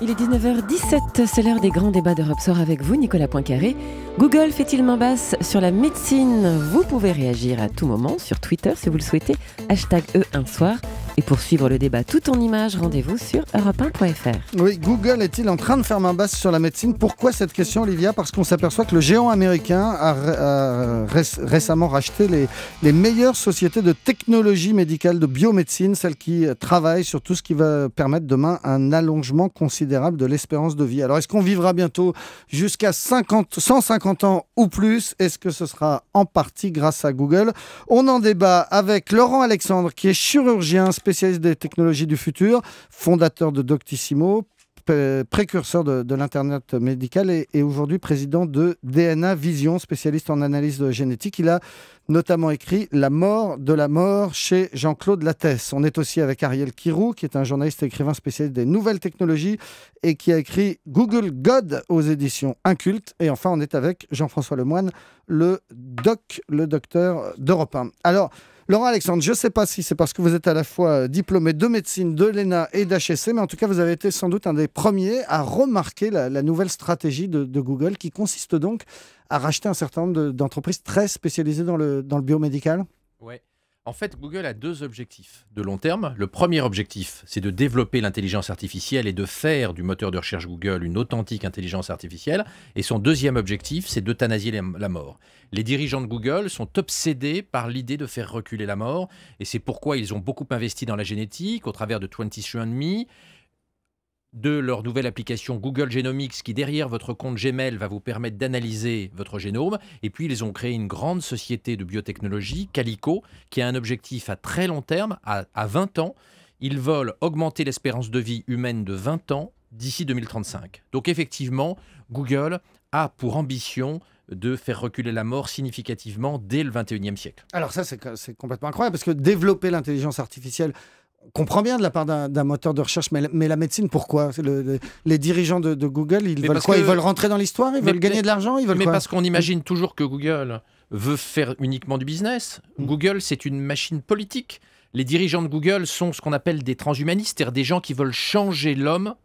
Il est 19h17, c'est l'heure des grands débats d'Europe Soir avec vous, Nicolas Poincaré. Google fait-il main basse sur la médecine? Vous pouvez réagir à tout moment sur Twitter si vous le souhaitez, #E1soir. Et pour suivre le débat tout en images, rendez-vous sur europe1.fr. Oui, Google est-il en train de faire main basse sur la médecine? Pourquoi cette question, Olivia? Parce qu'on s'aperçoit que le géant américain a récemment racheté les meilleures sociétés de technologie médicale, de biomédecine, celles qui travaillent sur tout ce qui va permettre demain un allongement considérable de l'espérance de vie. Alors, est-ce qu'on vivra bientôt jusqu'à 150 ans ou plus? Est-ce que ce sera en partie grâce à Google? On en débat avec Laurent Alexandre, qui est chirurgien, spécialiste des technologies du futur, fondateur de Doctissimo, précurseur de l'Internet médical et aujourd'hui président de DNA Vision, spécialiste en analyse génétique. Il a notamment écrit La mort de la mort chez Jean-Claude Lattès. On est aussi avec Ariel Kirou, qui est un journaliste et écrivain spécialiste des nouvelles technologies et qui a écrit Google God aux éditions Inculte. Et enfin, on est avec Jean-François Lemoine, le docteur d'Europe 1. Alors, Laurent Alexandre, je ne sais pas si c'est parce que vous êtes à la fois diplômé de médecine, de l'ENA et d'HEC, mais en tout cas, vous avez été sans doute un des premiers à remarquer la nouvelle stratégie de Google qui consiste donc à racheter un certain nombre d'entreprises très spécialisées dans le biomédical. Ouais. En fait, Google a deux objectifs de long terme. Le premier objectif, c'est de développer l'intelligence artificielle et de faire du moteur de recherche Google une authentique intelligence artificielle. Et son deuxième objectif, c'est d'euthanasier la mort. Les dirigeants de Google sont obsédés par l'idée de faire reculer la mort. Et c'est pourquoi ils ont beaucoup investi dans la génétique, au travers de 23andMe, de leur nouvelle application Google Genomics qui, derrière votre compte Gmail, va vous permettre d'analyser votre génome. Et puis, ils ont créé une grande société de biotechnologie, Calico, qui a un objectif à très long terme, à 20 ans. Ils veulent augmenter l'espérance de vie humaine de 20 ans d'ici 2035. Donc, effectivement, Google a pour ambition de faire reculer la mort significativement dès le 21e siècle. Alors ça, c'est complètement incroyable, parce que développer l'intelligence artificielle, on comprend bien de la part d'un moteur de recherche, mais la médecine, pourquoi? Les dirigeants de Google, ils veulent quoi? Ils veulent rentrer dans l'histoire? Ils veulent gagner de l'argent? Ils veulent quoi? Parce qu'on imagine toujours que Google veut faire uniquement du business. Google, c'est une machine politique. Les dirigeants de Google sont ce qu'on appelle des transhumanistes, c'est-à-dire des gens qui veulent changer l'homme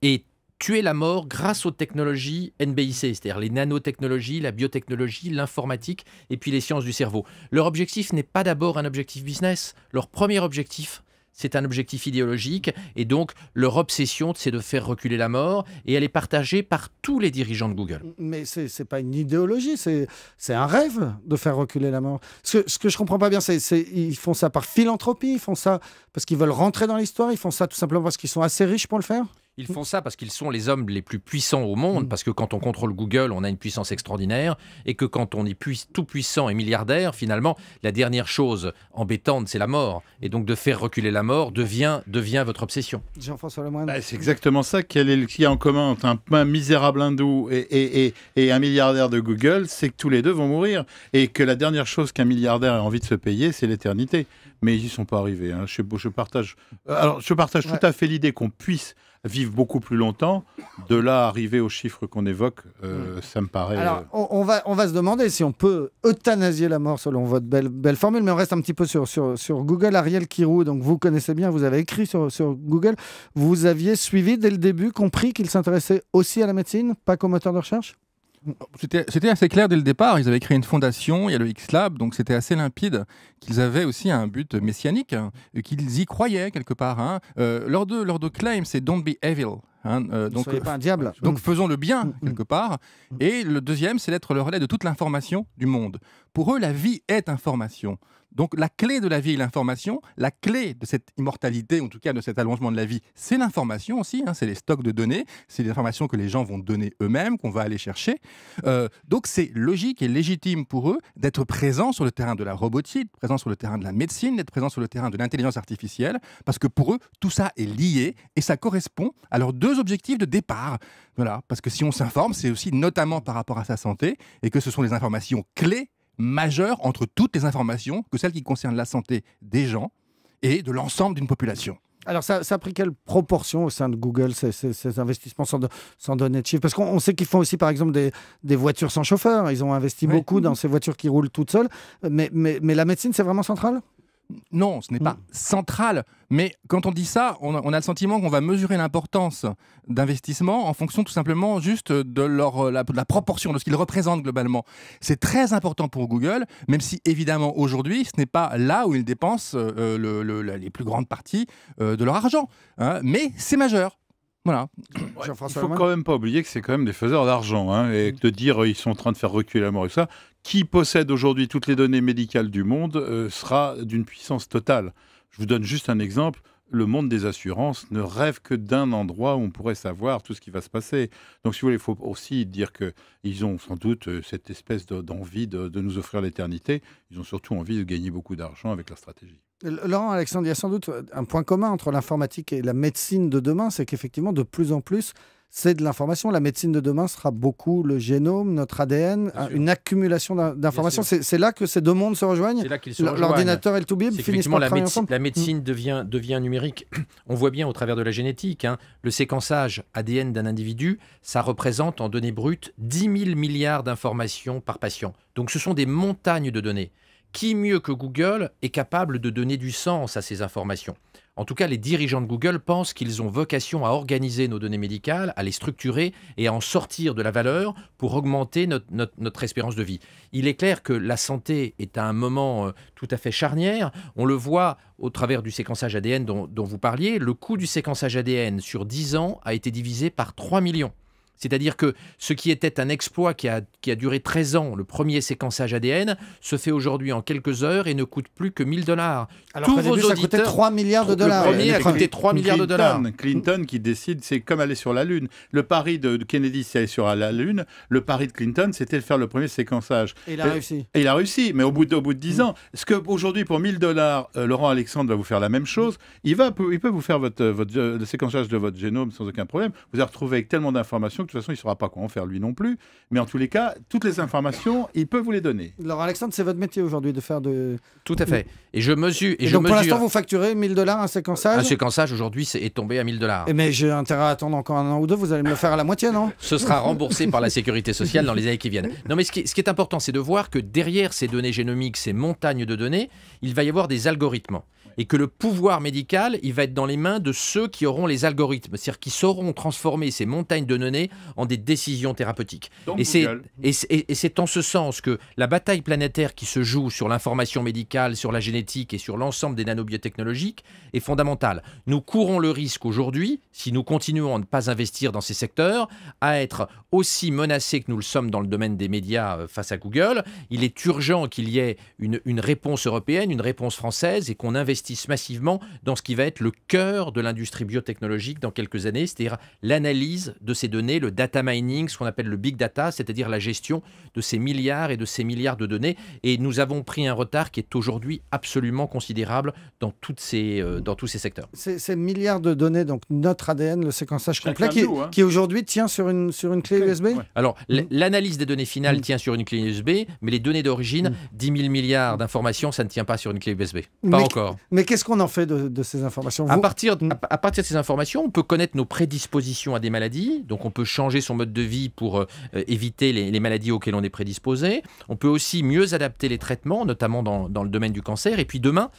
et tuer la mort grâce aux technologies NBIC, c'est-à-dire les nanotechnologies, la biotechnologie, l'informatique et puis les sciences du cerveau. Leur objectif n'est pas d'abord un objectif business. Leur premier objectif, c'est un objectif idéologique et donc leur obsession, c'est de faire reculer la mort et elle est partagée par tous les dirigeants de Google. Mais ce n'est pas une idéologie, c'est un rêve de faire reculer la mort. Ce que je ne comprends pas bien, c'est ils font ça par philanthropie, ils font ça parce qu'ils veulent rentrer dans l'histoire, ils font ça tout simplement parce qu'ils sont assez riches pour le faire? Ils font ça parce qu'ils sont les hommes les plus puissants au monde, parce que quand on contrôle Google, on a une puissance extraordinaire, et que quand on est tout puissant et milliardaire, finalement, la dernière chose embêtante, c'est la mort. Et donc de faire reculer la mort devient votre obsession. Jean-François Lemoine. C'est exactement ça. Qu'il y a en commun entre un misérable hindou et un milliardaire de Google, c'est que tous les deux vont mourir. Et que la dernière chose qu'un milliardaire a envie de se payer, c'est l'éternité. Mais ils n'y sont pas arrivés. Hein. Je partage tout à fait l'idée qu'on puisse vivre beaucoup plus longtemps. De là, arriver aux chiffres qu'on évoque, ça me paraît... Alors, on va se demander si on peut euthanasier la mort selon votre belle formule, mais on reste un petit peu sur Google. Ariel Kirou, donc vous connaissez bien, vous avez écrit sur Google. Vous aviez suivi dès le début, compris qu'il s'intéressait aussi à la médecine, pas qu'au moteur de recherche? C'était assez clair dès le départ. Ils avaient créé une fondation, il y a le X-Lab, donc c'était assez limpide qu'ils avaient aussi un but messianique, qu'ils y croyaient quelque part. Hein. Leur de claim, c'est Don't be evil. Hein, donc, soyez pas un diable. Donc faisons le bien quelque part. Et le deuxième, c'est d'être le relais de toute l'information du monde. Pour eux, la vie est information. Donc la clé de la vie est l'information, la clé de cette immortalité, en tout cas de cet allongement de la vie, c'est l'information aussi, hein, c'est les stocks de données, c'est des informations que les gens vont donner eux-mêmes, qu'on va aller chercher. Donc c'est logique et légitime pour eux d'être présents sur le terrain de la robotique, présents sur le terrain de la médecine, d'être présents sur le terrain de l'intelligence artificielle, parce que pour eux, tout ça est lié et ça correspond à leurs deux objectifs de départ. Voilà, parce que si on s'informe, c'est aussi notamment par rapport à sa santé et que ce sont les informations clés majeure entre toutes les informations que celles qui concernent la santé des gens et de l'ensemble d'une population. Alors, ça a pris quelle proportion au sein de Google, ces investissements, sans donner de chiffres? Parce qu'on sait qu'ils font aussi, par exemple, des voitures sans chauffeur. Ils ont investi beaucoup dans ces voitures qui roulent toutes seules. Mais la médecine, c'est vraiment central? Non, ce n'est pas central. Mais quand on dit ça, on a le sentiment qu'on va mesurer l'importance d'investissement en fonction tout simplement juste de la proportion, de ce qu'ils représentent globalement. C'est très important pour Google, même si évidemment aujourd'hui, ce n'est pas là où ils dépensent les plus grandes parties de leur argent. Hein, mais c'est majeur. Voilà. Il faut quand même pas oublier que c'est quand même des faiseurs d'argent, hein, et de dire ils sont en train de faire reculer la mort et ça. Qui possède aujourd'hui toutes les données médicales du monde sera d'une puissance totale. Je vous donne juste un exemple. Le monde des assurances ne rêve que d'un endroit où on pourrait savoir tout ce qui va se passer. Donc, si vous voulez, il faut aussi dire qu'ils ont sans doute cette espèce d'envie de nous offrir l'éternité. Ils ont surtout envie de gagner beaucoup d'argent avec leur stratégie. Laurent, Alexandre, il y a sans doute un point commun entre l'informatique et la médecine de demain, c'est qu'effectivement, de plus en plus, c'est de l'information. La médecine de demain sera beaucoup le génome, notre ADN, une accumulation d'informations. C'est là que ces deux mondes se rejoignent. C'est là qu'ils se rejoignent. L'ordinateur et le toubib finissent par travailler ensemble. La médecine devient numérique. On voit bien au travers de la génétique, hein, le séquençage ADN d'un individu, ça représente en données brutes 10 000 milliards d'informations par patient. Donc ce sont des montagnes de données. Qui mieux que Google est capable de donner du sens à ces informations? En tout cas, les dirigeants de Google pensent qu'ils ont vocation à organiser nos données médicales, à les structurer et à en sortir de la valeur pour augmenter notre espérance de vie. Il est clair que la santé est à un moment tout à fait charnière. On le voit au travers du séquençage ADN dont vous parliez. Le coût du séquençage ADN sur 10 ans a été divisé par 3 millions. C'est-à-dire que ce qui était un exploit qui a duré 13 ans, le premier séquençage ADN, se fait aujourd'hui en quelques heures et ne coûte plus que 1 000 $. Alors tous vos auditeurs, ça coûtait 3 milliards de dollars. Le premier a coûté 3 milliards de dollars. Clinton qui décide, c'est comme aller sur la Lune. Le pari de Kennedy, c'est aller sur la Lune. Le pari de Clinton, c'était de faire le premier séquençage. Et il a réussi. Et il a réussi, mais au bout de 10 ans. Ce qu'aujourd'hui, pour 1 000 $, Laurent Alexandre va vous faire la même chose. Il peut vous faire le séquençage de votre génome sans aucun problème. Vous allez retrouver avec tellement d'informations que de toute façon, il ne saura pas comment faire lui non plus. Mais en tous les cas, toutes les informations, il peut vous les donner. Alors Alexandre, c'est votre métier aujourd'hui de faire de... Tout à fait. Et je mesure... Et donc pour l'instant, vous facturez 1 000 $ un séquençage? Un séquençage aujourd'hui est tombé à 1 000 $. Mais j'ai intérêt à attendre encore 1 an ou 2, vous allez me le faire à la moitié, non? Ce sera remboursé par la sécurité sociale dans les années qui viennent. Non, mais ce qui est important, c'est de voir que derrière ces données génomiques, ces montagnes de données, il va y avoir des algorithmes. Et que le pouvoir médical, il va être dans les mains de ceux qui auront les algorithmes, c'est-à-dire qui sauront transformer ces montagnes de données en des décisions thérapeutiques. Et c'est en ce sens que la bataille planétaire qui se joue sur l'information médicale, sur la génétique et sur l'ensemble des nanobiotechnologiques est fondamentale. Nous courons le risque aujourd'hui, si nous continuons à ne pas investir dans ces secteurs, à être aussi menacés que nous le sommes dans le domaine des médias face à Google. Il est urgent qu'il y ait une réponse européenne, une réponse française et qu'on investisse massivement dans ce qui va être le cœur de l'industrie biotechnologique dans quelques années, c'est-à-dire l'analyse de ces données, le data mining, ce qu'on appelle le big data, c'est-à-dire la gestion de ces milliards et de ces milliards de données. Et nous avons pris un retard qui est aujourd'hui absolument considérable dans tous ces secteurs. Ces milliards de données, donc notre ADN, le séquençage complet, qui aujourd'hui tient sur une clé USB. Ouais. Alors, l'analyse des données finales tient sur une clé USB, mais les données d'origine, 10 000 milliards d'informations, ça ne tient pas sur une clé USB. Pas encore. Mais qu'est-ce qu'on en fait de ces informations? À partir de ces informations, on peut connaître nos prédispositions à des maladies. Donc, on peut changer son mode de vie pour éviter les maladies auxquelles on est prédisposé. On peut aussi mieux adapter les traitements, notamment dans le domaine du cancer. Et puis demain,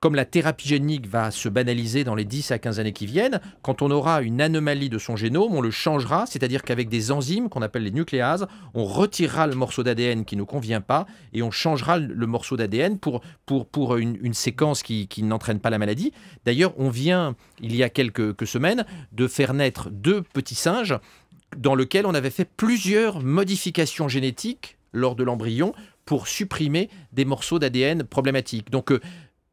comme la thérapie génique va se banaliser dans les 10 à 15 années qui viennent, quand on aura une anomalie de son génome, on le changera, c'est-à-dire qu'avec des enzymes qu'on appelle les nucléases, on retirera le morceau d'ADN qui ne nous convient pas et on changera le morceau d'ADN pour une séquence qui n'entraîne pas la maladie. D'ailleurs, on vient, il y a quelques semaines, de faire naître 2 petits singes dans lesquels on avait fait plusieurs modifications génétiques lors de l'embryon pour supprimer des morceaux d'ADN problématiques. Donc,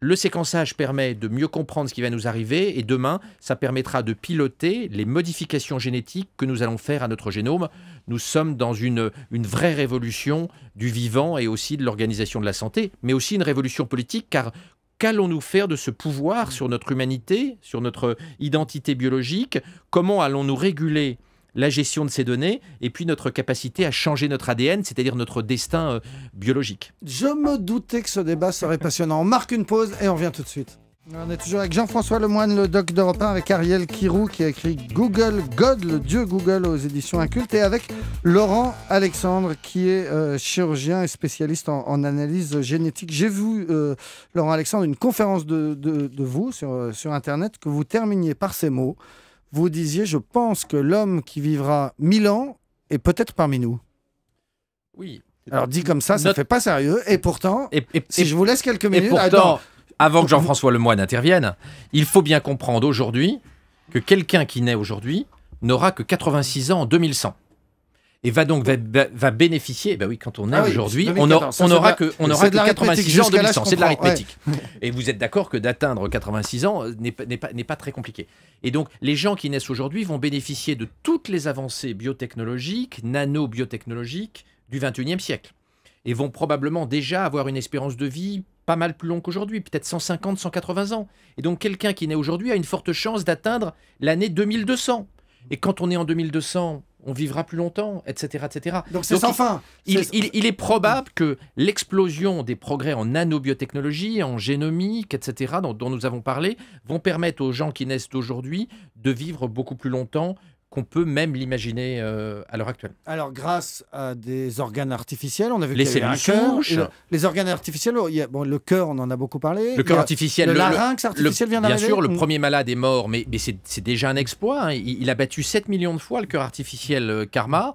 le séquençage permet de mieux comprendre ce qui va nous arriver et demain, ça permettra de piloter les modifications génétiques que nous allons faire à notre génome. Nous sommes dans une vraie révolution du vivant et aussi de l'organisation de la santé, mais aussi une révolution politique car qu'allons-nous faire de ce pouvoir sur notre humanité, sur notre identité biologique? Comment allons-nous réguler la gestion de ces données et puis notre capacité à changer notre ADN, c'est-à-dire notre destin biologique? Je me doutais que ce débat serait passionnant. On marque une pause et on revient tout de suite. On est toujours avec Jean-François Lemoine, le doc d'Europe 1, avec Ariel Kirou qui a écrit Google God, le dieu Google aux éditions Incultes, et avec Laurent Alexandre qui est chirurgien et spécialiste en analyse génétique. J'ai vu, Laurent Alexandre, une conférence de vous sur Internet que vous terminiez par ces mots. Vous disiez « Je pense que l'homme qui vivra 1000 ans est peut-être parmi nous ». Oui. Alors dit comme ça ne fait pas sérieux. Et pourtant, si je vous laisse quelques minutes... Et pourtant, avant que Jean-François Lemoine intervienne, il faut bien comprendre aujourd'hui que quelqu'un qui naît aujourd'hui n'aura que 86 ans en 2100. Et va donc va bénéficier, ben oui, quand on est aujourd'hui, on n'aura que 86 ans en 2100. C'est de l'arithmétique. Ouais. Et vous êtes d'accord que d'atteindre 86 ans n'est pas très compliqué. Et donc, les gens qui naissent aujourd'hui vont bénéficier de toutes les avancées biotechnologiques, nano-biotechnologiques du 21e siècle. Et vont probablement déjà avoir une espérance de vie pas mal plus longue qu'aujourd'hui, peut-être 150, 180 ans. Et donc, quelqu'un qui naît aujourd'hui a une forte chance d'atteindre l'année 2200. Et quand on est en 2200, on vivra plus longtemps, etc. etc. Donc c'est sans fin. Il est probable que l'explosion des progrès en nanobiotechnologie, en génomique, etc., dont nous avons parlé, vont permettre aux gens qui naissent aujourd'hui de vivre beaucoup plus longtemps qu'on peut même l'imaginer à l'heure actuelle. Alors, grâce à des organes artificiels, on a vu les qu'il y avait un cœur. Les organes artificiels, le cœur, on en a beaucoup parlé. Le cœur artificiel. Le larynx artificiel vient d'arriver. Bien sûr, le premier malade est mort, mais c'est déjà un exploit. Hein. Il a battu 7 millions de fois le cœur artificiel Karma.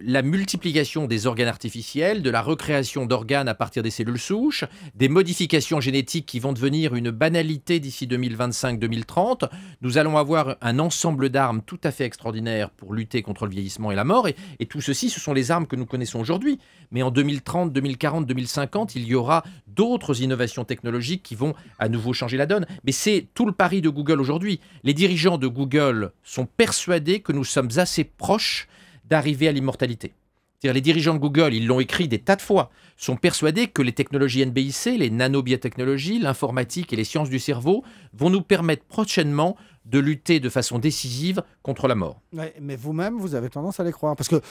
La multiplication des organes artificiels, de la recréation d'organes à partir des cellules souches, des modifications génétiques qui vont devenir une banalité d'ici 2025-2030. Nous allons avoir un ensemble d'armes tout à fait extraordinaires pour lutter contre le vieillissement et la mort. Et tout ceci, ce sont les armes que nous connaissons aujourd'hui. Mais en 2030, 2040, 2050, il y aura d'autres innovations technologiques qui vont à nouveau changer la donne. Mais c'est tout le pari de Google aujourd'hui. Les dirigeants de Google sont persuadés que nous sommes assez proches d'arriver à l'immortalité. C'est-à-dire les dirigeants de Google, ils l'ont écrit des tas de fois, sont persuadés que les technologies NBIC, les nanobiotechnologies, l'informatique et les sciences du cerveau vont nous permettre prochainement de lutter de façon décisive contre la mort. Ouais, mais vous-même, vous avez tendance à les croire. Parce que,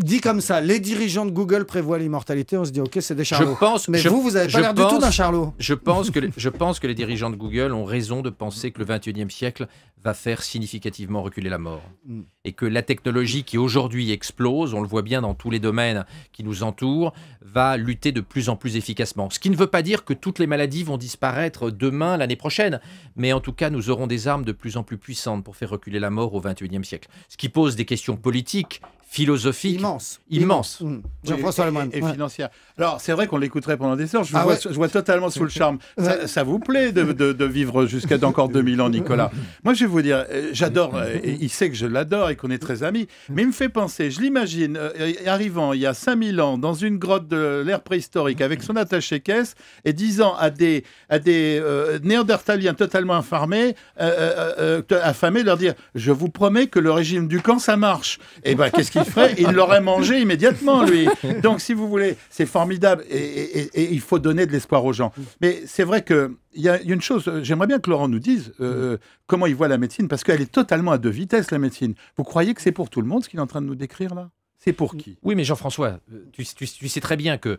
dit comme ça, les dirigeants de Google prévoient l'immortalité, on se dit, ok, c'est des charlots. Mais vous n'avez pas l'air du tout d'un charlot. Je pense que les dirigeants de Google ont raison de penser que le 21e siècle va faire significativement reculer la mort. Et que la technologie qui aujourd'hui explose, on le voit bien dans tous les domaines qui nous entourent, va lutter de plus en plus efficacement. Ce qui ne veut pas dire que toutes les maladies vont disparaître demain, l'année prochaine. Mais en tout cas, nous aurons des armes de plus en plus puissantes pour faire reculer la mort au 21e siècle. Ce qui pose des questions politiques, philosophiques immenses. Jean-François Lemoine. Et financières. Alors, c'est vrai qu'on l'écouterait pendant des heures. Je vois totalement sous le charme. Ça vous plaît de vivre jusqu'à encore 2000 ans, Nicolas? Moi, je vais vous dire, j'adore, il sait que je l'adore et qu'on est très amis, mais il me fait penser, je l'imagine, arrivant il y a 5000 ans dans une grotte de l'ère préhistorique avec son attaché-caisse et disant à des néandertaliens totalement affamés, leur dire, je vous promets que le régime du camp, ça marche. Et ben, qu'est-ce qu'il ferait? Il l'aurait mangé immédiatement, lui. Donc, si vous voulez, c'est formidable et il faut donner de l'espoir aux gens. Mais c'est vrai qu'il y a une chose, j'aimerais bien que Laurent nous dise comment il voit la médecine, parce qu'elle est totalement à deux vitesses, la médecine. Vous croyez que c'est pour tout le monde ce qu'il est en train de nous décrire là? C'est pour qui? Oui, mais Jean-François, tu sais très bien que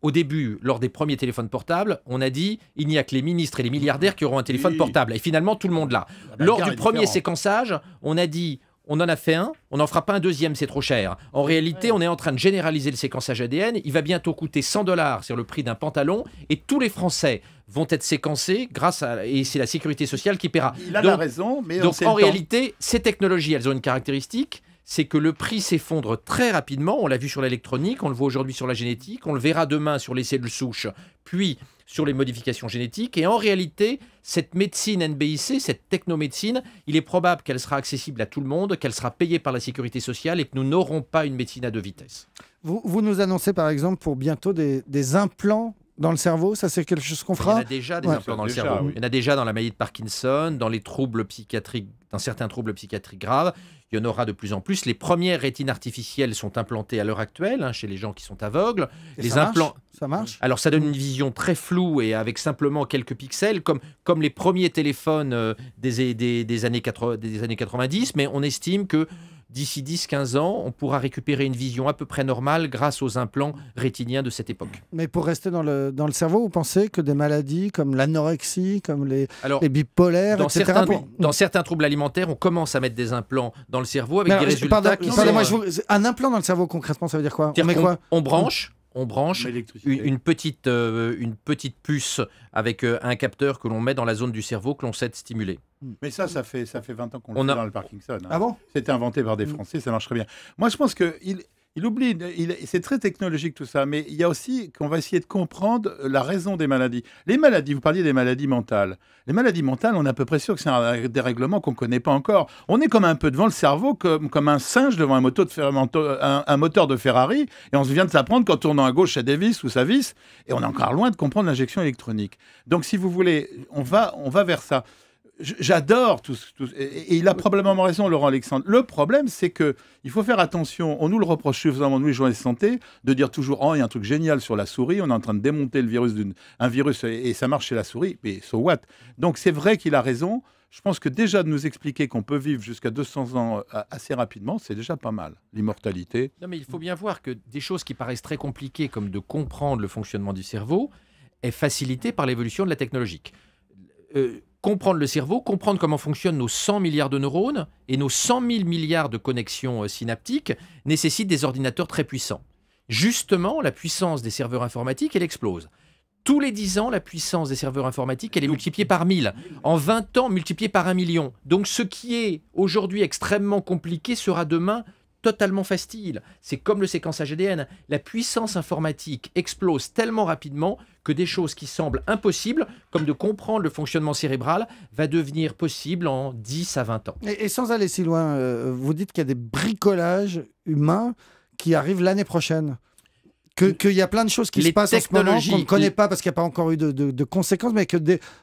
au début, lors des premiers téléphones portables, on a dit il n'y a que les ministres et les milliardaires qui auront un téléphone portable. Et finalement, tout le monde l'a. Lors du premier séquençage, on a dit on en a fait un, on n'en fera pas un deuxième, c'est trop cher. En réalité, on est en train de généraliser le séquençage ADN. Il va bientôt coûter 100 $, sur le prix d'un pantalon, et tous les Français vont être séquencés et c'est la sécurité sociale qui paiera. Il a la raison, mais donc en réalité, ces technologies, elles ont une caractéristique, c'est que le prix s'effondre très rapidement. On l'a vu sur l'électronique, on le voit aujourd'hui sur la génétique, on le verra demain sur les cellules souches, puis sur les modifications génétiques. Et en réalité, cette médecine NBIC, cette technomédecine, il est probable qu'elle sera accessible à tout le monde, qu'elle sera payée par la sécurité sociale et que nous n'aurons pas une médecine à deux vitesses. Vous nous annoncez par exemple pour bientôt des implants dans le cerveau, ça c'est quelque chose qu'on fera? Il y en a déjà des implants dans le cerveau. Oui. Il y en a déjà dans la maladie de Parkinson, dans les troubles psychiatriques, dans certains troubles psychiatriques graves. Il y en aura de plus en plus. Les premières rétines artificielles sont implantées à l'heure actuelle chez les gens qui sont aveugles. Les implants, ça marche? Alors ça donne une vision très floue et avec simplement quelques pixels, comme les premiers téléphones des années 90, mais on estime que d'ici 10-15 ans, on pourra récupérer une vision à peu près normale grâce aux implants rétiniens de cette époque. Mais pour rester dans le cerveau, vous pensez que des maladies comme l'anorexie, comme les bipolaires, dans etc. Dans certains troubles alimentaires, on commence à mettre des implants dans le cerveau avec des résultats un implant dans le cerveau, concrètement, ça veut dire quoi? On branche une petite puce avec un capteur que l'on met dans la zone du cerveau que l'on sait stimuler. Mais ça fait 20 ans qu'on le fait dans le Parkinson. Ah bon? C'était inventé par des Français, ça marche très bien. Moi, je pense qu'il oublie, c'est très technologique tout ça, mais il y a aussi qu'on va essayer de comprendre la raison des maladies. Les maladies, vous parliez des maladies mentales. Les maladies mentales, on est à peu près sûr que c'est un dérèglement qu'on ne connaît pas encore. On est comme un peu devant le cerveau, comme un singe devant un moteur de Ferrari, et on vient de s'apprendre qu'en tournant à gauche, ça dévisse ou ça visse, et on est encore loin de comprendre l'injection électronique. Donc, si vous voulez, on va vers ça. J'adore tout, et il a probablement raison, Laurent Alexandre. Le problème, c'est que il faut faire attention. On nous le reproche suffisamment, nous les journalistes de santé, de dire toujours « Oh, il y a un truc génial sur la souris, on est en train de démonter le virus un virus et ça marche chez la souris. » Mais so what? Donc c'est vrai qu'il a raison. Je pense que déjà de nous expliquer qu'on peut vivre jusqu'à 200 ans assez rapidement, c'est déjà pas mal. L'immortalité. Non, mais il faut bien voir que des choses qui paraissent très compliquées, comme de comprendre le fonctionnement du cerveau, est facilité par l'évolution de la technologie. Comprendre le cerveau, comprendre comment fonctionnent nos 100 milliards de neurones et nos 100 000 milliards de connexions synaptiques nécessite des ordinateurs très puissants. Justement, la puissance des serveurs informatiques, elle explose. Tous les 10 ans, la puissance des serveurs informatiques, elle est multipliée par 1000. En 20 ans, multipliée par 1 million. Donc ce qui est aujourd'hui extrêmement compliqué sera demain totalement facile. C'est comme le séquençage ADN. La puissance informatique explose tellement rapidement que des choses qui semblent impossibles, comme de comprendre le fonctionnement cérébral, va devenir possible en 10 à 20 ans. Et sans aller si loin, vous dites qu'il y a des bricolages humains qui arrivent l'année prochaine. Qu'il y a plein de choses qui se passent en ce moment qu'on ne connaît pas parce qu'il n'y a pas encore eu de conséquences, mais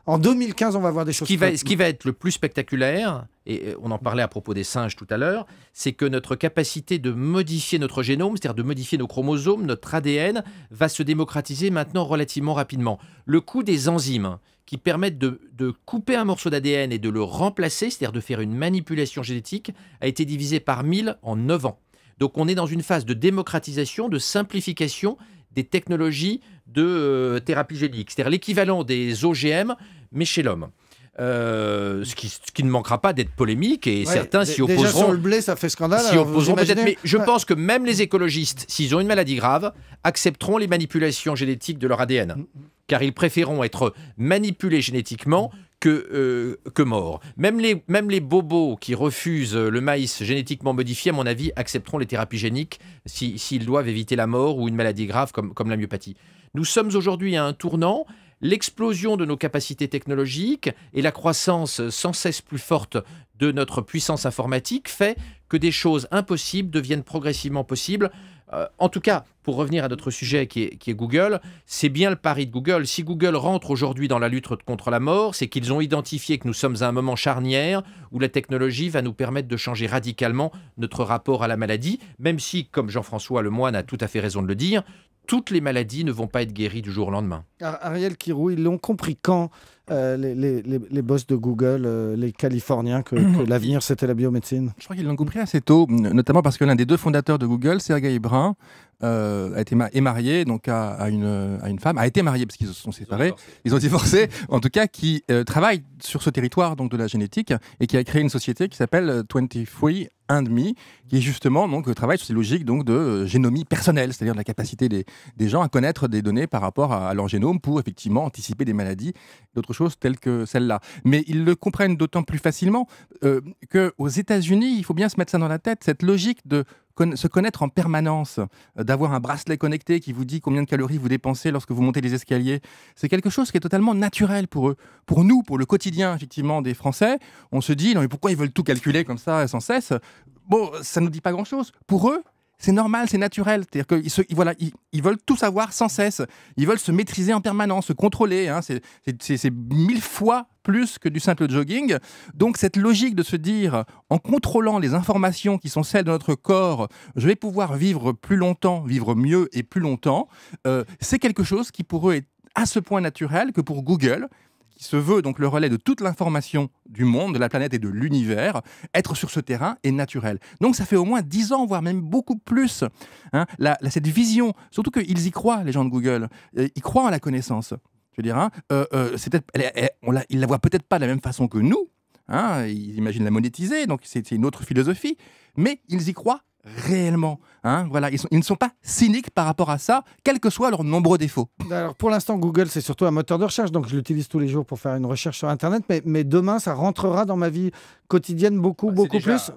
en 2015, on va voir des choses. Ce qui va être le plus spectaculaire, et on en parlait à propos des singes tout à l'heure, c'est que notre capacité de modifier notre génome, c'est-à-dire de modifier nos chromosomes, notre ADN, va se démocratiser maintenant relativement rapidement. Le coût des enzymes qui permettent de couper un morceau d'ADN et de le remplacer, c'est-à-dire de faire une manipulation génétique, a été divisé par 1000 en 9 ans. Donc on est dans une phase de démocratisation, de simplification des technologies de thérapie génique. C'est-à-dire l'équivalent des OGM, mais chez l'homme. Ce qui ne manquera pas d'être polémique et certains s'y opposeront. Déjà sur le blé, ça fait scandale. S'y opposeront peut-être, mais je pense que même les écologistes, s'ils ont une maladie grave, accepteront les manipulations génétiques de leur ADN. Car ils préféreront être manipulés génétiquement que morts. Même les bobos qui refusent le maïs génétiquement modifié, à mon avis, accepteront les thérapies géniques s'ils doivent éviter la mort ou une maladie grave comme la myopathie. Nous sommes aujourd'hui à un tournant. L'explosion de nos capacités technologiques et la croissance sans cesse plus forte de notre puissance informatique fait que des choses impossibles deviennent progressivement possibles. En tout cas, pour revenir à notre sujet qui est Google, c'est bien le pari de Google. Si Google rentre aujourd'hui dans la lutte contre la mort, c'est qu'ils ont identifié que nous sommes à un moment charnière où la technologie va nous permettre de changer radicalement notre rapport à la maladie, même si, comme Jean-François Lemoyne a tout à fait raison de le dire, toutes les maladies ne vont pas être guéries du jour au lendemain. Ariel Kirou, ils l'ont compris quand les boss de Google, les Californiens, que l'avenir c'était la biomédecine? Je crois qu'ils l'ont compris assez tôt, notamment parce que l'un des deux fondateurs de Google, Sergey Brin, est marié donc à une femme, a été marié parce qu'ils se sont séparés, ils ont divorcé, en tout cas qui travaille sur ce territoire donc de la génétique et qui a créé une société qui s'appelle 23andMe, qui est justement donc travaille sur ces logiques donc de génomie personnelle, c'est-à-dire de la capacité des gens à connaître des données par rapport à leur génome pour effectivement anticiper des maladies, d'autres choses telles que celle-là. Mais ils le comprennent d'autant plus facilement qu'aux États-Unis, il faut bien se mettre ça dans la tête, cette logique de se connaître en permanence, d'avoir un bracelet connecté qui vous dit combien de calories vous dépensez lorsque vous montez les escaliers, c'est quelque chose qui est totalement naturel pour eux. Pour nous, pour le quotidien effectivement des Français, on se dit non mais pourquoi ils veulent tout calculer comme ça sans cesse? Bon, ça nous dit pas grand-chose. Pour eux, c'est normal, c'est naturel. C'est-à-dire qu'ils veulent tout savoir sans cesse. Ils veulent se maîtriser en permanence, se contrôler. Hein. C'est 1000 fois plus que du simple jogging. Donc cette logique de se dire, en contrôlant les informations qui sont celles de notre corps, je vais pouvoir vivre plus longtemps, vivre mieux et plus longtemps, c'est quelque chose qui pour eux est à ce point naturel que pour Google, qui se veut donc le relais de toute l'information du monde, de la planète et de l'univers, être sur ce terrain est naturel. Donc ça fait au moins 10 ans, voire même beaucoup plus, hein, cette vision, surtout qu'ils y croient, les gens de Google, ils croient en la connaissance. Je veux dire, hein, ils la voient peut-être pas de la même façon que nous, hein, ils imaginent la monétiser, donc c'est une autre philosophie, mais ils y croient réellement. Hein, voilà, ils ne sont pas cyniques par rapport à ça, quels que soient leurs nombreux défauts. Alors pour l'instant, Google, c'est surtout un moteur de recherche, donc je l'utilise tous les jours pour faire une recherche sur Internet, mais demain, ça rentrera dans ma vie quotidienne beaucoup plus.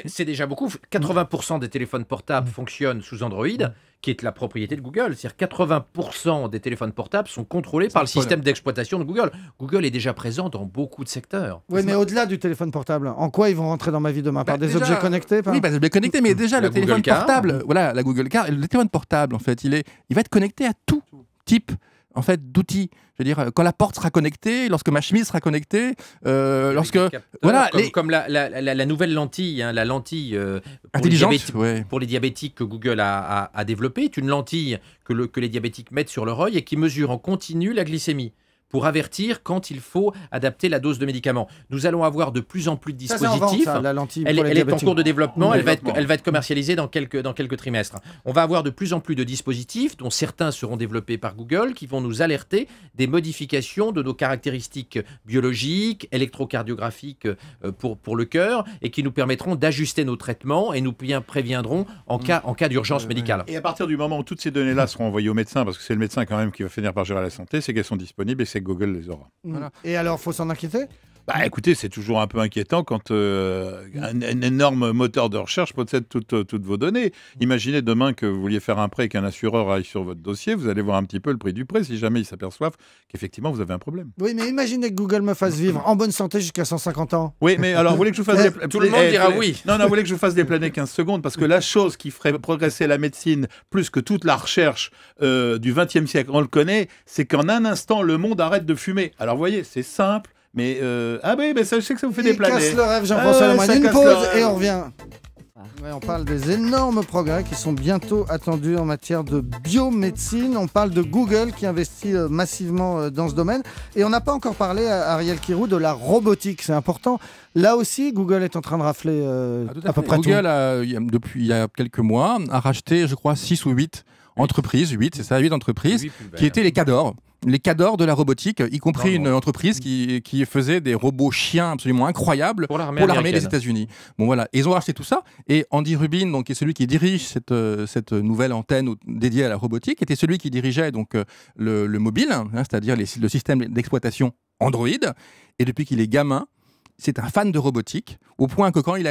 C'est déjà beaucoup. 80% des téléphones portables fonctionnent sous Android, qui est la propriété de Google. C'est-à-dire 80% des téléphones portables sont contrôlés par le système d'exploitation de Google. Google est déjà présent dans beaucoup de secteurs. Oui, mais au-delà du téléphone portable, en quoi ils vont rentrer dans ma vie demain? Par des objets connectés? Oui, des objets connectés, mais déjà le téléphone portable, voilà, la Google Car, le téléphone portable, en fait, il va être connecté à tout type en fait d'outils. Je veux dire, quand la porte sera connectée, lorsque ma chemise sera connectée, lorsque voilà, comme la nouvelle lentille, hein, la lentille intelligente pour les diabétiques que Google a développée, est une lentille que les diabétiques mettent sur leur œil et qui mesure en continu la glycémie, pour avertir quand il faut adapter la dose de médicaments. Nous allons avoir de plus en plus de dispositifs. Elle est en cours de développement, elle va être commercialisée dans quelques trimestres. On va avoir de plus en plus de dispositifs, dont certains seront développés par Google, qui vont nous alerter des modifications de nos caractéristiques biologiques, électrocardiographiques pour le cœur, et qui nous permettront d'ajuster nos traitements et nous préviendront en cas d'urgence médicale. Et à partir du moment où toutes ces données-là seront envoyées au médecin, parce que c'est le médecin quand même qui va finir par gérer la santé, c'est qu'elles sont disponibles et c'est que Google les aura. Voilà. Et alors, faut s'en inquiéter? Bah écoutez, c'est toujours un peu inquiétant quand un énorme moteur de recherche possède toutes vos données. Imaginez demain que vous vouliez faire un prêt et qu'un assureur aille sur votre dossier, vous allez voir un petit peu le prix du prêt si jamais ils s'aperçoivent qu'effectivement vous avez un problème. Oui, mais imaginez que Google me fasse vivre en bonne santé jusqu'à 150 ans. Oui, mais alors vous voulez que je vous fasse tout le monde dira oui. Non, vous voulez que je vous fasse déplaner 15 secondes parce que la chose qui ferait progresser la médecine plus que toute la recherche du XXe siècle, on le connaît, c'est qu'en un instant le monde arrête de fumer. Alors vous voyez, c'est simple. Mais ça, je sais que ça vous fait déplaner. Casse le rêve, Jean-François Lemoyne. Une pause et on revient. Ouais, on parle des énormes progrès qui sont bientôt attendus en matière de biomédecine. On parle de Google qui investit massivement dans ce domaine. Et on n'a pas encore parlé, à Ariel Kirou, de la robotique. C'est important. Là aussi, Google est en train de rafler à peu près Google, tout. Depuis il y a quelques mois, a racheté, je crois, 6 ou 8 entreprises, 8 entreprises, qui étaient les cadors. Les cadors de la robotique, y compris une entreprise qui faisait des robots chiens absolument incroyables pour l'armée des États-Unis. Bon voilà, ils ont racheté tout ça et Andy Rubin, donc, qui est celui qui dirige cette nouvelle antenne dédiée à la robotique, était celui qui dirigeait donc le mobile, hein, c'est-à-dire le système d'exploitation Android. Et depuis qu'il est gamin, c'est un fan de robotique, au point que quand ils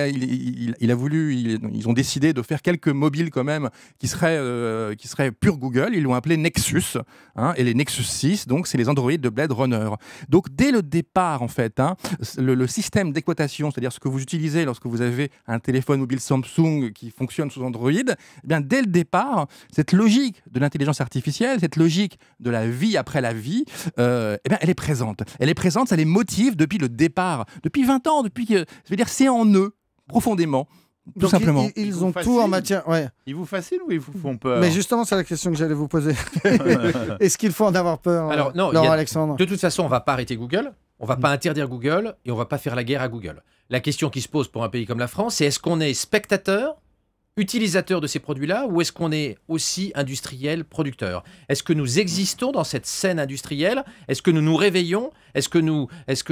ont décidé de faire quelques mobiles quand même qui seraient pur Google, ils l'ont appelé Nexus, hein, et les Nexus 6, donc c'est les Android de Blade Runner. Donc dès le départ, en fait, hein, le système d'exploitation, c'est-à-dire ce que vous utilisez lorsque vous avez un téléphone mobile Samsung qui fonctionne sous Android, eh bien dès le départ, cette logique de l'intelligence artificielle, cette logique de la vie après la vie, eh bien elle est présente. Elle est présente, ça les motive depuis le départ. Depuis 20 ans, je veux dire, c'est en eux, profondément, tout donc simplement. Ils ont tout en matière... Ouais. Ils vous fascinent ou ils vous font peur? Mais justement, c'est la question que j'allais vous poser. Est-ce qu'il faut en avoir peur? Alors, non, Alexandre. De toute façon, on ne va pas arrêter Google, on ne va pas interdire Google et on ne va pas faire la guerre à Google. La question qui se pose pour un pays comme la France, c'est est-ce qu'on est spectateur, utilisateur de ces produits-là, ou est-ce qu'on est aussi industriel, producteur? Est-ce que nous existons dans cette scène industrielle? Est-ce que nous nous réveillons? Est-ce que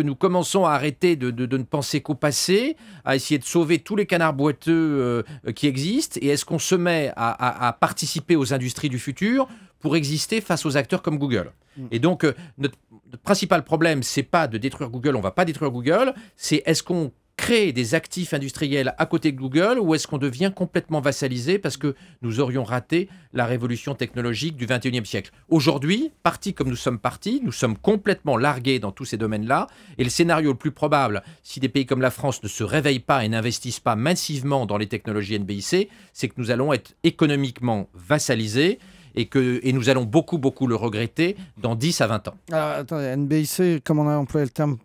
nous commençons à arrêter de ne penser qu'au passé, à essayer de sauver tous les canards boiteux qui existent? Et est-ce qu'on se met à participer aux industries du futur pour exister face aux acteurs comme Google? Et donc, notre principal problème, c'est pas de détruire Google, on va pas détruire Google, c'est est-ce qu'on créer des actifs industriels à côté de Google ou est-ce qu'on devient complètement vassalisé parce que nous aurions raté la révolution technologique du 21e siècle? Aujourd'hui, partis comme nous sommes partis, nous sommes complètement largués dans tous ces domaines-là et le scénario le plus probable, si des pays comme la France ne se réveillent pas et n'investissent pas massivement dans les technologies NBIC, c'est que nous allons être économiquement vassalisés et nous allons beaucoup le regretter dans 10 à 20 ans. Alors, attendez, NBIC, comme on a employé le terme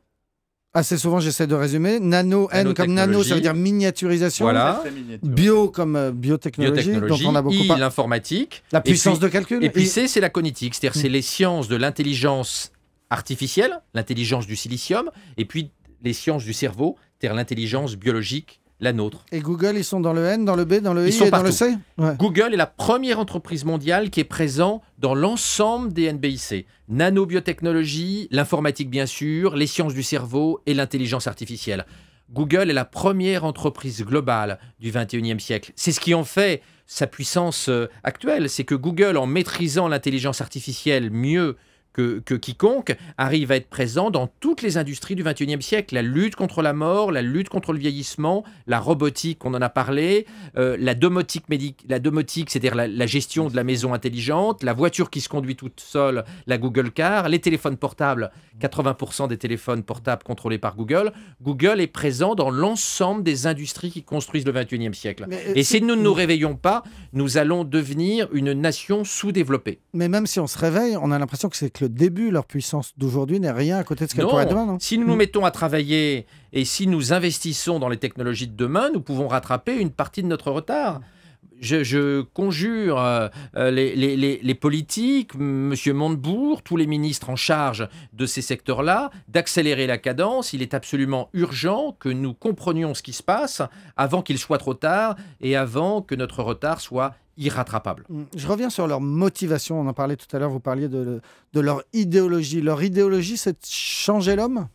assez souvent, j'essaie de résumer. Nano, N comme nano, ça veut dire miniaturisation. Voilà. Bio comme biotechnologie, dont on a beaucoup parlé. L'informatique. La puissance de calcul. Et puis c'est la cognitique, c'est-à-dire c'est les sciences de l'intelligence artificielle, l'intelligence du silicium, et puis les sciences du cerveau, c'est-à-dire l'intelligence biologique, la nôtre. Et Google, ils sont dans le N, dans le B, dans le I Ils sont et dans le partout. C? Ouais. Google est la première entreprise mondiale qui est présente dans l'ensemble des NBIC. Nanobiotechnologie, l'informatique bien sûr, les sciences du cerveau et l'intelligence artificielle. Google est la première entreprise globale du 21e siècle. C'est ce qui en fait sa puissance actuelle. C'est que Google, en maîtrisant l'intelligence artificielle mieux que quiconque, arrive à être présent dans toutes les industries du 21e siècle. La lutte contre la mort, la lutte contre le vieillissement, la robotique, on en a parlé, la domotique, c'est-à-dire la gestion de la maison intelligente, la voiture qui se conduit toute seule, la Google Car, les téléphones portables, 80% des téléphones portables contrôlés par Google. Google est présent dans l'ensemble des industries qui construisent le 21e siècle. Et si nous ne nous réveillons pas, nous allons devenir une nation sous-développée. Mais même si on se réveille, on a l'impression que c'est que le début, leur puissance d'aujourd'hui n'est rien à côté de ce qu'elle pourrait être demain, non? Si nous nous mettons à travailler et si nous investissons dans les technologies de demain, nous pouvons rattraper une partie de notre retard. Je conjure les politiques, M. Montebourg, tous les ministres en charge de ces secteurs-là, d'accélérer la cadence. Il est absolument urgent que nous comprenions ce qui se passe avant qu'il soit trop tard et avant que notre retard soit irrattrapable. Je reviens sur leur motivation. On en parlait tout à l'heure, vous parliez de leur idéologie. Leur idéologie, c'est de changer l'homme?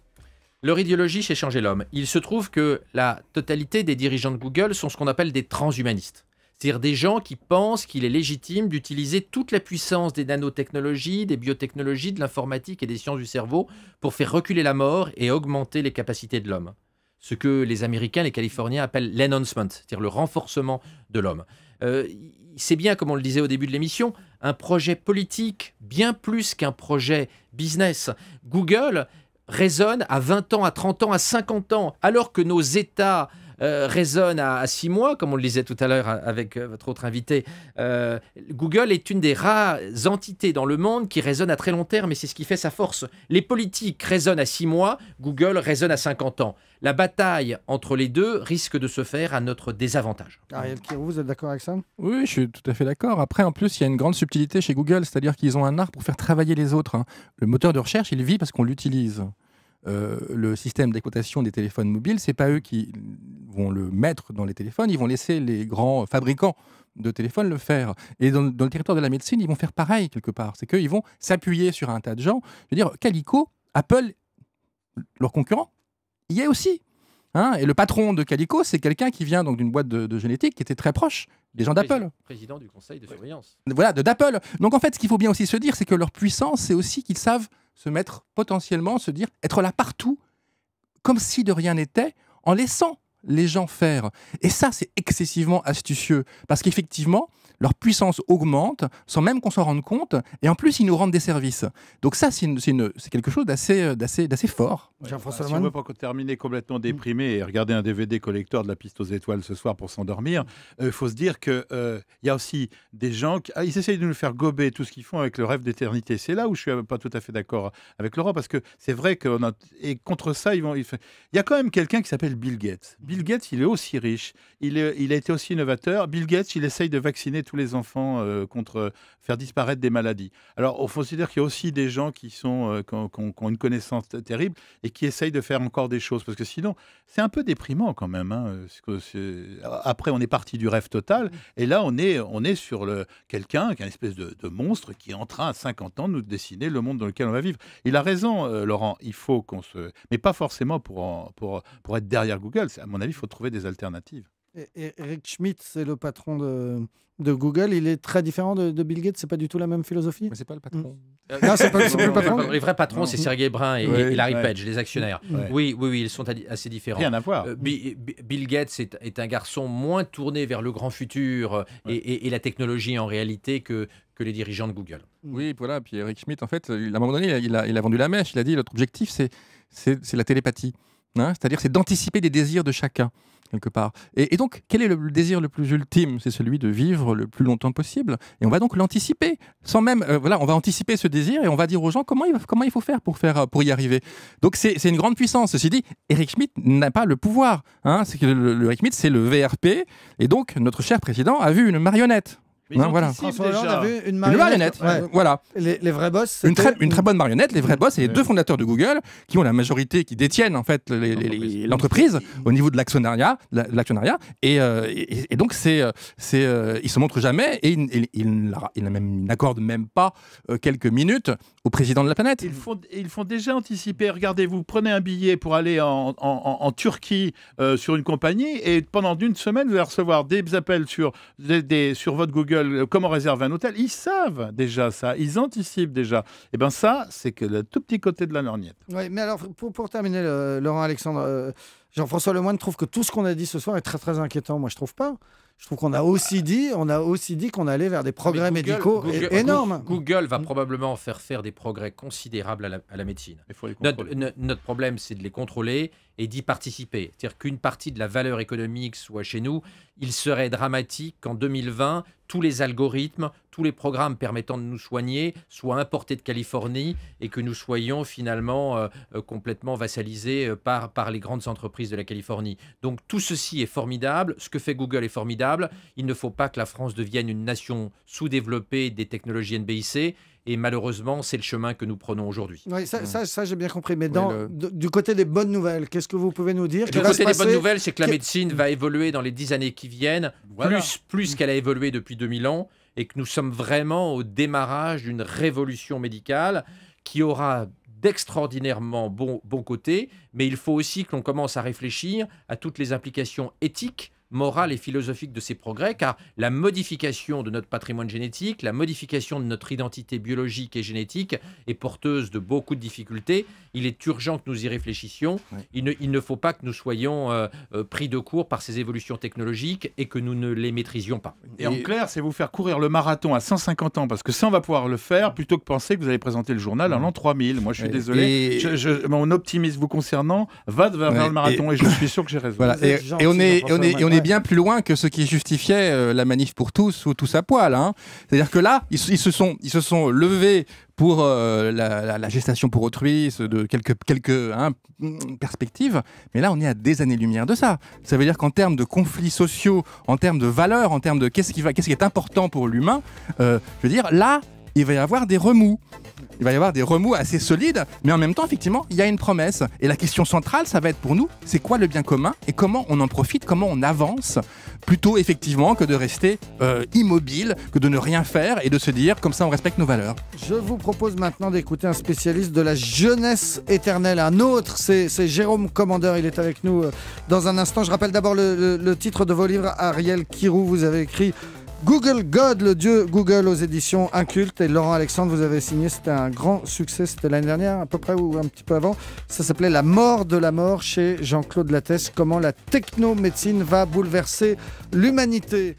Leur idéologie, c'est changer l'homme. Il se trouve que la totalité des dirigeants de Google sont ce qu'on appelle des transhumanistes. C'est-à-dire des gens qui pensent qu'il est légitime d'utiliser toute la puissance des nanotechnologies, des biotechnologies, de l'informatique et des sciences du cerveau pour faire reculer la mort et augmenter les capacités de l'homme. Ce que les Américains, les Californiens appellent l'enhancement, c'est-à-dire le renforcement de l'homme. C'est bien, comme on le disait au début de l'émission, un projet politique, bien plus qu'un projet business. Google résonne à 20 ans, à 30 ans, à 50 ans, alors que nos États résonnent à 6 mois, comme on le disait tout à l'heure avec votre autre invité. Google est une des rares entités dans le monde qui résonne à très long terme, et c'est ce qui fait sa force. Les politiques résonnent à 6 mois, Google résonne à 50 ans. La bataille entre les deux risque de se faire à notre désavantage. Ariel Kirou, vous êtes d'accord avec ça? Oui, je suis tout à fait d'accord. Après, en plus, il y a une grande subtilité chez Google, c'est-à-dire qu'ils ont un art pour faire travailler les autres, hein. Le moteur de recherche, il vit parce qu'on l'utilise. Le système d'exploitation des téléphones mobiles, c'est pas eux qui vont le mettre dans les téléphones, ils vont laisser les grands fabricants de téléphones le faire. Et dans le territoire de la médecine, ils vont faire pareil quelque part. C'est qu'ils vont s'appuyer sur un tas de gens. Je veux dire, Calico, Apple, leur concurrent, y est aussi. Hein, et le patron de Calico, c'est quelqu'un qui vient donc d'une boîte de génétique qui était très proche des gens d'Apple. Président du conseil de surveillance. Voilà, d'Apple. Donc en fait, ce qu'il faut bien aussi se dire, c'est que leur puissance, c'est aussi qu'ils savent se mettre potentiellement, se dire, être là partout, comme si de rien n'était, en laissant les gens faire. Et ça, c'est excessivement astucieux, parce qu'effectivement, leur puissance augmente sans même qu'on s'en rende compte, et en plus, ils nous rendent des services. Donc ça, c'est quelque chose d'assez fort. Jean-François Si on ne veut pas terminer complètement déprimé et regarder un DVD collector de la piste aux étoiles ce soir pour s'endormir, il faut se dire qu'il y a aussi des gens qui ils essayent de nous faire gober tout ce qu'ils font avec le rêve d'éternité. C'est là où je ne suis pas tout à fait d'accord avec Laurent, parce que c'est vrai et contre ça, il y a quand même quelqu'un qui s'appelle Bill Gates. Bill Gates, il est aussi riche, il a été aussi innovateur. Bill Gates, il essaye de vacciner tous les enfants contre faire disparaître des maladies. Alors, il faut se dire qu'il y a aussi des gens qui ont une connaissance terrible et qui essayent de faire encore des choses, parce que sinon, c'est un peu déprimant quand même. Hein, après, on est parti du rêve total, et là, on est sur quelqu'un qui est une espèce de monstre qui est en train, à 50 ans, de nous dessiner le monde dans lequel on va vivre. Il a raison, Laurent, il faut qu'on se... Mais pas forcément pour être derrière Google. À mon avis, il faut trouver des alternatives. Et Eric Schmidt, c'est le patron de Google. Il est très différent de Bill Gates. C'est pas du tout la même philosophie. Mais c'est pas le patron. Non, c'est pas le patron. Les vrais patrons, c'est Sergey Brin et Larry Page, les actionnaires. Ouais. Oui, ils sont assez différents. Rien à voir. Bill Gates est un garçon moins tourné vers le grand futur et la technologie en réalité que les dirigeants de Google. Oui, voilà. Puis Eric Schmidt, en fait, à un moment donné, il a vendu la mèche. Il a dit notre objectif, c'est la télépathie. Hein, c'est-à-dire, c'est d'anticiper des désirs de chacun, quelque part. Et donc, quel est le désir le plus ultime? C'est celui de vivre le plus longtemps possible. Et on va donc l'anticiper. Sans même, on va anticiper ce désir et on va dire aux gens comment il faut faire pour y arriver. Donc, c'est une grande puissance. Ceci dit, Eric Schmidt n'a pas le pouvoir. Hein, c'est que le Eric Schmidt, c'est le VRP. Et donc, notre cher président a vu une marionnette. Mais ils voilà. anticipent François Hollande déjà. a vu une Une marionnette. marionnette, voilà. Les vrais boss, Une c'était- très bonne marionnette. Les vrais boss, c'est les deux fondateurs de Google qui ont la majorité, qui détiennent en fait l'entreprise au niveau de l'actionnariat. Et donc, ils se montrent jamais et ils n'accordent même pas quelques minutes au président de la planète. Ils font déjà anticiper. Regardez, vous prenez un billet pour aller en Turquie sur une compagnie et pendant une semaine, vous allez recevoir des appels sur votre Google, comment réserver un hôtel. Ils savent déjà ça, ils anticipent déjà. Et bien ça, c'est que le tout petit côté de la lorgnette. Oui, mais alors, pour terminer, Laurent Alexandre, Jean-François Lemoyne trouve que tout ce qu'on a dit ce soir est très, très inquiétant. Moi, je trouve pas. Je trouve qu'on a aussi dit qu'on allait vers des progrès médicaux énormes. Google va probablement faire des progrès considérables à la médecine. Il faut les contrôler. Notre problème, c'est de les contrôler et d'y participer. C'est-à-dire qu'une partie de la valeur économique soit chez nous, il serait dramatique qu'en 2020, tous les algorithmes, tous les programmes permettant de nous soigner soient importés de Californie et que nous soyons finalement complètement vassalisés par les grandes entreprises de la Californie. Donc tout ceci est formidable, ce que fait Google est formidable. Il ne faut pas que la France devienne une nation sous-développée des technologies NBIC. Et malheureusement, c'est le chemin que nous prenons aujourd'hui. Oui, ça j'ai bien compris. Mais du côté des bonnes nouvelles, qu'est-ce que vous pouvez nous dire? Du côté des bonnes nouvelles, c'est que la médecine va évoluer dans les 10 années qui viennent, Voilà. plus qu'elle a évolué depuis 2000 ans, et que nous sommes vraiment au démarrage d'une révolution médicale qui aura d'extraordinairement bons côtés, mais il faut aussi que l'on commence à réfléchir à toutes les implications éthiques, morale et philosophique de ces progrès, car la modification de notre patrimoine génétique, la modification de notre identité biologique et génétique est porteuse de beaucoup de difficultés. Il est urgent que nous y réfléchissions. Oui. Il ne faut pas que nous soyons pris de court par ces évolutions technologiques et que nous ne les maîtrisions pas. Et en clair, c'est vous faire courir le marathon à 150 ans, parce que ça, on va pouvoir le faire, plutôt que penser que vous allez présenter le journal à l'an 3000. Moi, je suis désolé. Mon optimisme vous concernant va vers le marathon, et je suis sûr que j'ai raison. Voilà. Et on est bien plus loin que ce qui justifiait la manif pour tous ou tous à poil. Hein. C'est-à-dire que là, ils se sont levés pour la gestation pour autrui, de quelques perspectives. Mais là, on est à des années-lumière de ça. Ça veut dire qu'en termes de conflits sociaux, en termes de valeurs, en termes de qu'est-ce qui est important pour l'humain, je veux dire, là, il va y avoir des remous. Il va y avoir des remous assez solides, mais en même temps, effectivement, il y a une promesse. Et la question centrale, ça va être pour nous, c'est quoi le bien commun et comment on en profite, comment on avance, plutôt effectivement que de rester immobile, que de ne rien faire et de se dire, comme ça, on respecte nos valeurs. Je vous propose maintenant d'écouter un spécialiste de la jeunesse éternelle. Un autre, c'est Jérôme Commandeur. Il est avec nous dans un instant. Je rappelle d'abord le titre de vos livres. Ariel Kirou, vous avez écrit Google God, le dieu Google aux éditions Inculte. Et Laurent Alexandre, vous avez signé, c'était un grand succès, c'était l'année dernière à peu près ou un petit peu avant. Ça s'appelait La mort de la mort chez Jean-Claude Lattès. Comment la technomédecine va bouleverser l'humanité.